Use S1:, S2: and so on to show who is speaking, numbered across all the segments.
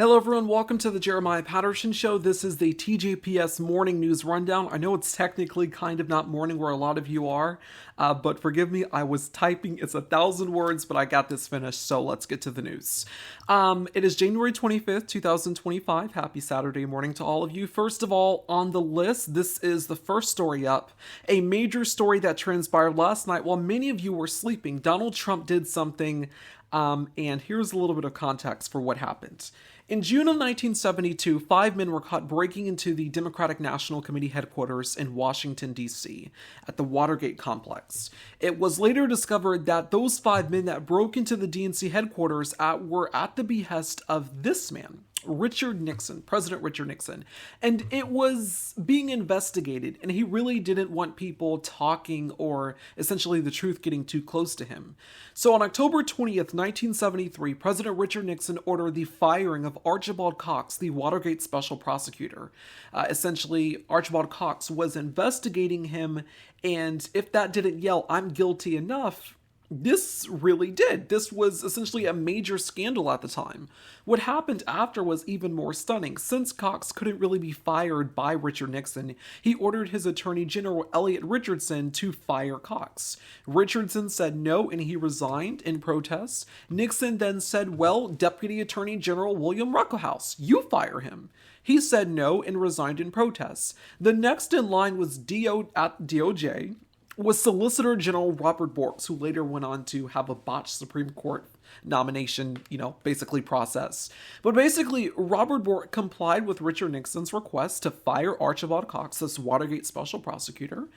S1: Hello everyone, welcome to the Jeremiah Patterson Show. This is the TJPS morning news rundown. I know it's technically kind of not morning where a lot of you are, but forgive me, I was typing. It's 1,000 words, but I got this finished, so let's get to the news. It is January 25th, 2025. Happy Saturday morning to all of you. First of all, on the list, this is the first story up. A major story that transpired last night while many of you were sleeping. Donald Trump did something, and here's a little bit of context for what happened. In June of 1972, 5 men were caught breaking into the Democratic National Committee headquarters in Washington, D.C., at the Watergate complex. It was later discovered that those 5 men that broke into the DNC headquarters were at the behest of this man, Richard Nixon, President Richard Nixon, and it was being investigated, and he really didn't want people talking or essentially the truth getting too close to him. So on October 20th, 1973, President Richard Nixon ordered the firing of Archibald Cox, the Watergate special prosecutor. Essentially, Archibald Cox was investigating him, and if that didn't yell, "I'm guilty" enough, this really did. This was essentially a major scandal at the time. What happened after was even more stunning. Since Cox couldn't really be fired by Richard Nixon, he ordered his Attorney General Elliot Richardson to fire Cox. Richardson said no, and he resigned in protest. Nixon then said, well, Deputy Attorney General William Ruckelshaus, you fire him. He said no and resigned in protest. The next in line was DOJ, was Solicitor General Robert Bork, who later went on to have a botched Supreme Court nomination, basically process. But basically, Robert Bork complied with Richard Nixon's request to fire Archibald Cox, this Watergate special prosecutor,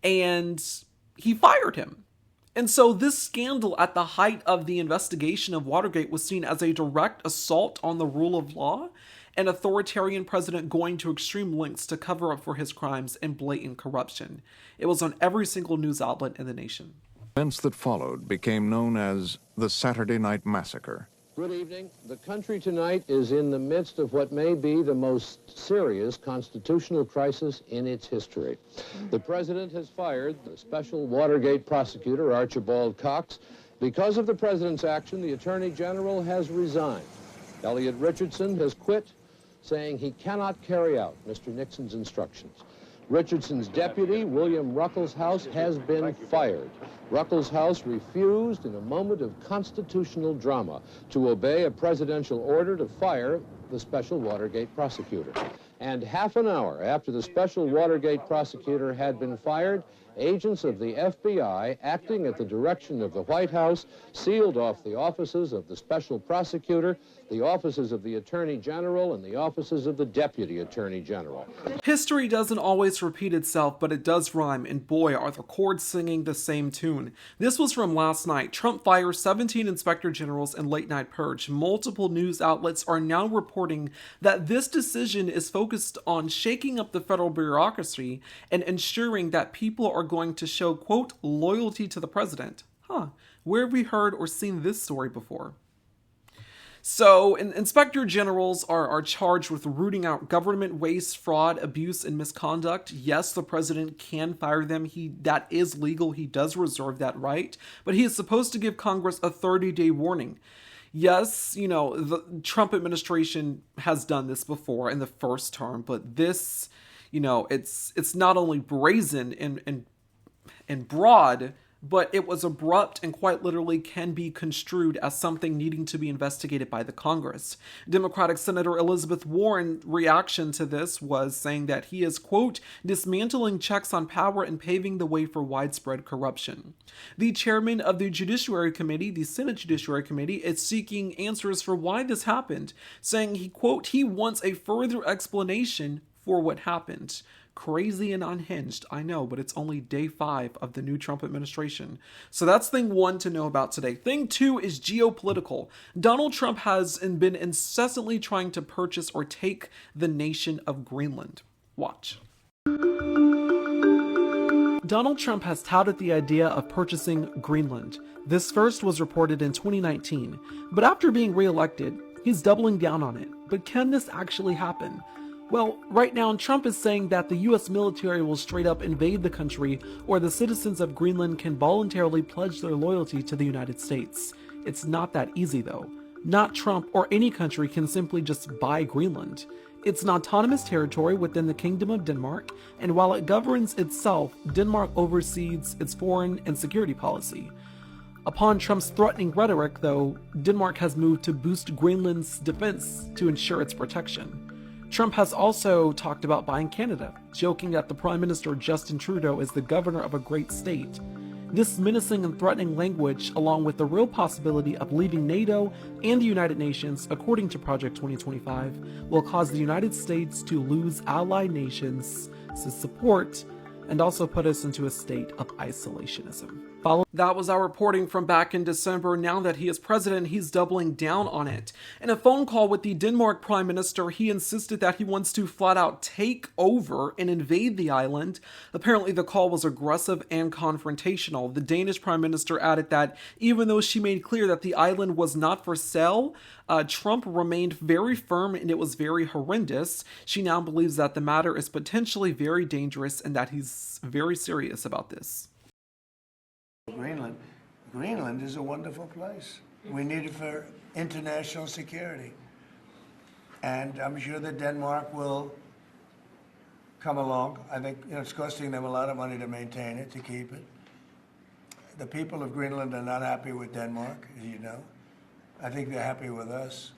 S1: and he fired him. And so this scandal at the height of the investigation of Watergate was seen as a direct assault on the rule of law, an authoritarian president going to extreme lengths to cover up for his crimes and blatant corruption. It was on every single news outlet in the nation.
S2: Events that followed became known as the Saturday Night Massacre.
S3: Good evening. The country tonight is in the midst of what may be the most serious constitutional crisis in its history. The president has fired the special Watergate prosecutor, Archibald Cox. Because of the president's action, the attorney general has resigned. Elliot Richardson has quit, saying he cannot carry out Mr. Nixon's instructions. Richardson's deputy, William Ruckelshaus, has been fired. Ruckelshaus refused, in a moment of constitutional drama, to obey a presidential order to fire the special Watergate prosecutor. And half an hour after the special Watergate prosecutor had been fired, agents of the FBI, acting at the direction of the White House, sealed off the offices of the special prosecutor, the offices of the Attorney General, and the offices of the Deputy Attorney General.
S1: History doesn't always repeat itself, but it does rhyme, and boy, are the chords singing the same tune. This was from last night. Trump fires 17 inspector generals in late-night purge. Multiple news outlets are now reporting that this decision is focused on shaking up the federal bureaucracy and ensuring that people are going to show, quote, loyalty to the president. Where have we heard or seen this story before? So, inspector generals are charged with rooting out government waste, fraud, abuse, and misconduct. Yes, the president can fire them. That is legal. He does reserve that right. But he is supposed to give Congress a 30-day warning. Yes, the Trump administration has done this before in the first term, but this, it's not only brazen and broad, but it was abrupt and quite literally can be construed as something needing to be investigated by the Congress. Democratic Senator Elizabeth Warren's reaction to this was saying that he is, quote, dismantling checks on power and paving the way for widespread corruption. The chairman of the Judiciary Committee, the Senate Judiciary Committee, is seeking answers for why this happened, saying he, quote, he wants a further explanation for what happened. Crazy and unhinged, I know, but it's only day 5 of the new Trump administration. So that's thing 1 to know about today. Thing 2 is geopolitical. Donald Trump has been incessantly trying to purchase or take the nation of Greenland. Watch. Donald Trump has touted the idea of purchasing Greenland. This first was reported in 2019, but after being reelected, he's doubling down on it. But can this actually happen? Well, right now, Trump is saying that the US military will straight up invade the country, or the citizens of Greenland can voluntarily pledge their loyalty to the United States. It's not that easy, though. Not Trump or any country can simply just buy Greenland. It's an autonomous territory within the Kingdom of Denmark, and while it governs itself, Denmark oversees its foreign and security policy. Upon Trump's threatening rhetoric, though, Denmark has moved to boost Greenland's defense to ensure its protection. Trump has also talked about buying Canada, joking that the Prime Minister Justin Trudeau is the governor of a great state. This menacing and threatening language, along with the real possibility of leaving NATO and the United Nations, according to Project 2025, will cause the United States to lose allied nations' support and also put us into a state of isolationism. That was our reporting from back in December. Now that he is president, he's doubling down on it. In a phone call with the Denmark Prime Minister, he insisted that he wants to flat out take over and invade the island. Apparently, the call was aggressive and confrontational. The Danish Prime Minister added that even though she made clear that the island was not for sale, Trump remained very firm and it was very horrendous. She now believes that the matter is potentially very dangerous and that he's very serious about this.
S4: Greenland is a wonderful place. We need it for international security. And I'm sure that Denmark will come along. I think it's costing them a lot of money to maintain it, to keep it. The people of Greenland are not happy with Denmark, as you know. I think they're happy with us.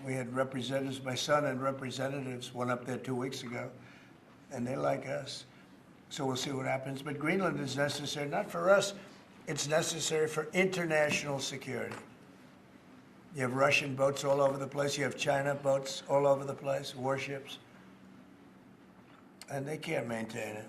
S4: We had representatives, my son and representatives went up there 2 weeks ago, and they like us. So we'll see what happens. But Greenland is necessary, not for us, it's necessary for international security. You have Russian boats all over the place. You have China boats all over the place, warships. And they can't maintain it.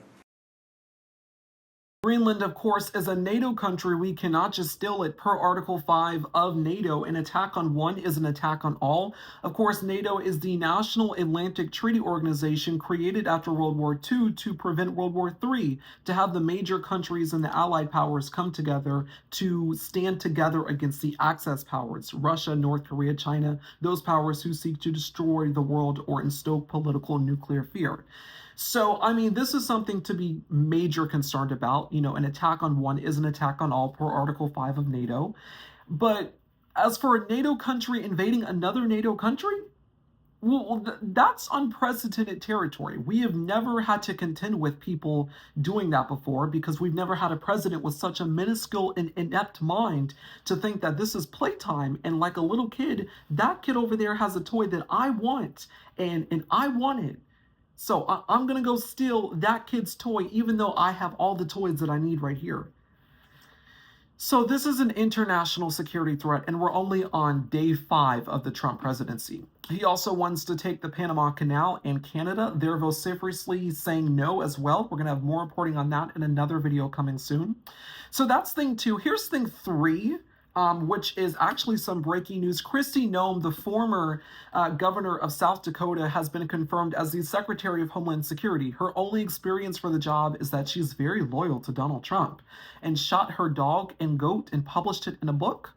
S1: Greenland, of course, is a NATO country. We cannot just steal it. Per Article 5 of NATO, an attack on one is an attack on all. Of course, NATO is the National Atlantic Treaty Organization created after World War II to prevent World War III, to have the major countries and the Allied powers come together to stand together against the Axis powers, Russia, North Korea, China, those powers who seek to destroy the world or instill political nuclear fear. So, I mean, this is something to be major concerned about. You know, an attack on one is an attack on all per Article 5 of NATO. But as for a NATO country invading another NATO country, well, that's unprecedented territory. We have never had to contend with people doing that before because we've never had a president with such a minuscule and inept mind to think that this is playtime. And like a little kid, that kid over there has a toy that I want and I want it. So I'm going to go steal that kid's toy, even though I have all the toys that I need right here. So this is an international security threat, and we're only on day 5 of the Trump presidency. He also wants to take the Panama Canal and Canada. They're vociferously saying no as well. We're going to have more reporting on that in another video coming soon. So that's thing 2. Here's thing 3. Which is actually some breaking news. Kristi Noem, the former governor of South Dakota, has been confirmed as the Secretary of Homeland Security. Her only experience for the job is that she's very loyal to Donald Trump and shot her dog and goat and published it in a book.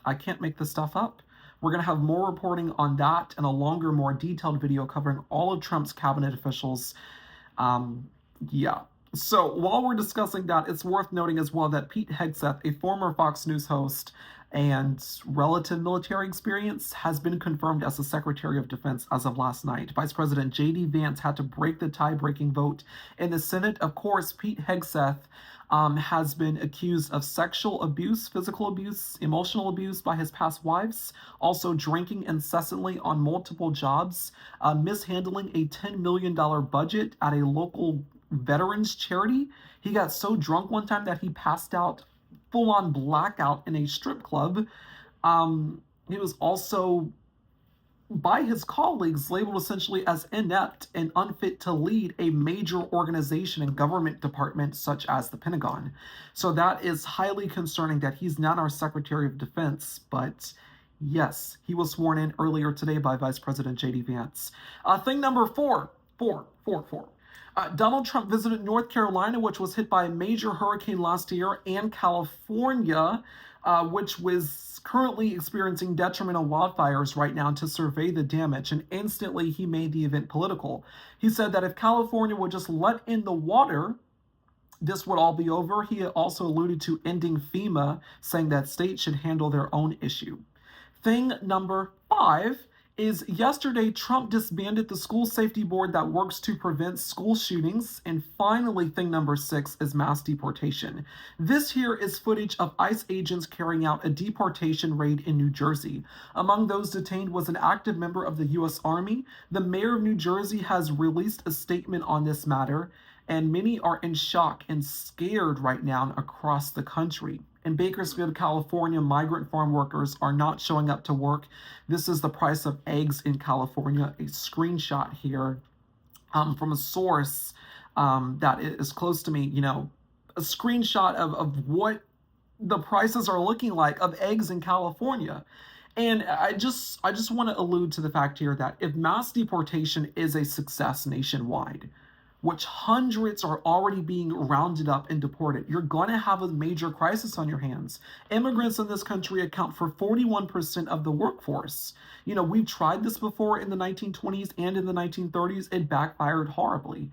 S1: I can't make this stuff up. We're going to have more reporting on that and a longer, more detailed video covering all of Trump's cabinet officials. Yeah. So while we're discussing that, it's worth noting as well that Pete Hegseth, a former Fox News host and relative military experience, has been confirmed as the Secretary of Defense as of last night. Vice President J.D. Vance had to break the tie-breaking vote in the Senate. Of course, Pete Hegseth has been accused of sexual abuse, physical abuse, emotional abuse by his past wives, also drinking incessantly on multiple jobs, mishandling a $10 million budget at a local veterans charity. He got so drunk one time that he passed out, full-on blackout in a strip club. He was also, by his colleagues, labeled essentially as inept and unfit to lead a major organization and government department such as the Pentagon. So that is highly concerning that he's not our Secretary of Defense, but yes, he was sworn in earlier today by Vice President J.D. Vance. Thing number 4. Donald Trump visited North Carolina, which was hit by a major hurricane last year, and California, which was currently experiencing detrimental wildfires right now, to survey the damage. And instantly, he made the event political. He said that if California would just let in the water, this would all be over. He also alluded to ending FEMA, saying that states should handle their own issue. Thing number 5 is yesterday Trump disbanded the school safety board that works to prevent school shootings. And finally, thing number 6 is mass deportation. This here is footage of ICE agents carrying out a deportation raid in New Jersey. Among those detained was an active member of the U.S. Army. The mayor of New Jersey has released a statement on this matter, and many are in shock and scared right now across the country. In Bakersfield, California, migrant farm workers are not showing up to work. This is the price of eggs in California. A screenshot here from a source that is close to me, a screenshot of what the prices are looking like of eggs in California. And I just want to allude to the fact here that if mass deportation is a success nationwide, which hundreds are already being rounded up and deported, you're going to have a major crisis on your hands. Immigrants in this country account for 41% of the workforce. We've tried this before in the 1920s and in the 1930s. It backfired horribly.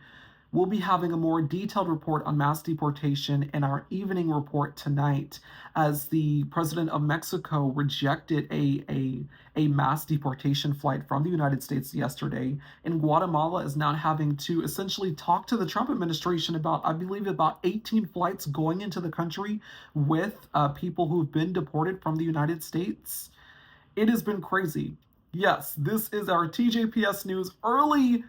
S1: We'll be having a more detailed report on mass deportation in our evening report tonight, as the president of Mexico rejected a mass deportation flight from the United States yesterday. And Guatemala is now having to essentially talk to the Trump administration about, I believe, about 18 flights going into the country with people who've been deported from the United States. It has been crazy. Yes, this is our TJPS News early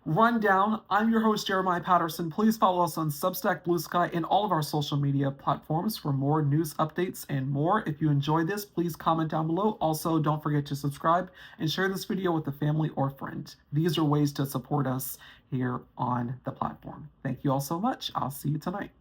S1: rundown. I'm your host, Jeremiah Patterson. Please follow us on Substack, Blue Sky, and all of our social media platforms for more news updates and more. If you enjoyed this, please comment down below. Also, don't forget to subscribe and share this video with a family or friend. These are ways to support us here on the platform. Thank you all so much. I'll see you tonight.